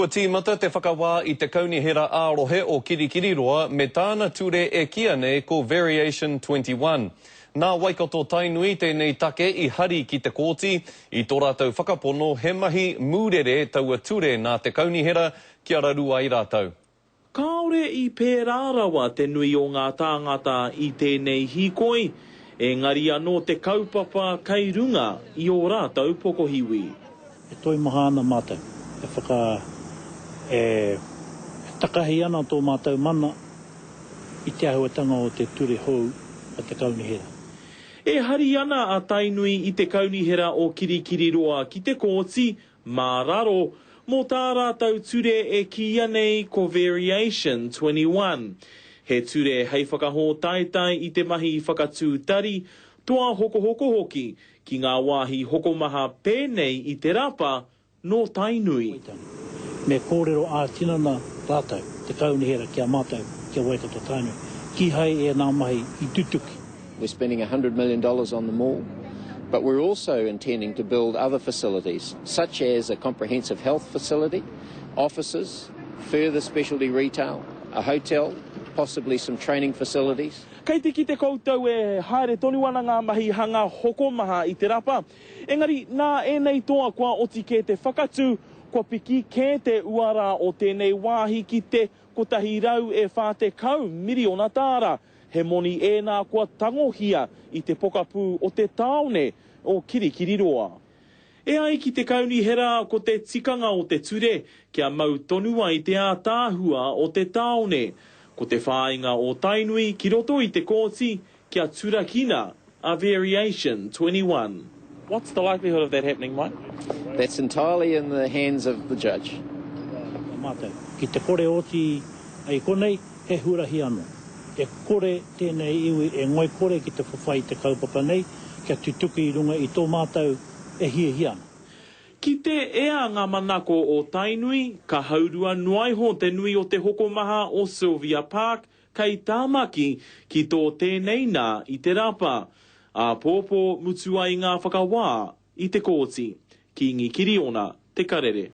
Kua tīmata te whakawā I te kaunihera ārohe o Kirikiriroa me tāna ture e kia nei ko Variation 21. Nā Waikato Tainui tēnei take I hari ki te kōti I tō rātou whakapono he mahi mūrere taua ture nā te kaunihera kia raru ai rātou. Kāore I pērārawa te nui o ngā tāngata I tēnei hīkoi, engari anō te kaupapa kei runga I o rātou pokohiwi. E toi maha ana mātou, e takahi ana tō mātou mana I te ahuatanga o te ture hou a te kaunihera. E hari ana a Tainui I te kaunihera o Kirikiriroa ki te kōti, mā raro, mō tā rātou ture e kia nei ko Variation 21. He ture hei whakahō taitai I te mahi whakatūtari, toa hoko hoki ki ngā wāhi hokomaha pēnei I te rapa no Tainui. Me kōrero ātinana rātou, te kaunihera kia mātou, kia Waikato Tainui, ki hai e nā mahi I tutuki. We're spending $100 million on the mall, but we're also intending to build other facilities, such as a comprehensive health facility, offices, further specialty retail, a hotel, possibly some training facilities. Kei te ki te koutou e haere toniwana ngā mahi hanga hokomaha I te rapa. Engari, nā enei toa kua oti ke te whakatū, kua piki ke te uara o tēnei wāhi ki te kotahi rau e whātekau miriona tāra. He moni e nā kua tangohia I te pokapū o te taone o Kirikiriroa. E ai ki te kaunihera ko te tikanga o te ture, kia mau tonua I te ātāhua o te taone. Ko te whāinga o Tainui ki roto I te kōti, kia turakina a Variation 21. What's the likelihood of that happening, Mike? That's entirely in the hands of the judge. Mātou, ki te kore oti ai konei, he hurahi anō. E kore tēnei iwi, e ngoi kore ki te whawhai te kaupapa nei, kia tutuki I runga I tō mātou e hi ana. Ki te ea ngā manako o Tainui, ka haurua nuaiho te nui o te hokomaha o Sylvia Park, kei tāmaki ki tō tēnei nā I te rapa. A pōpō mutu ai ngā whakawā I te kōti, ki Ngikiriona, te karere.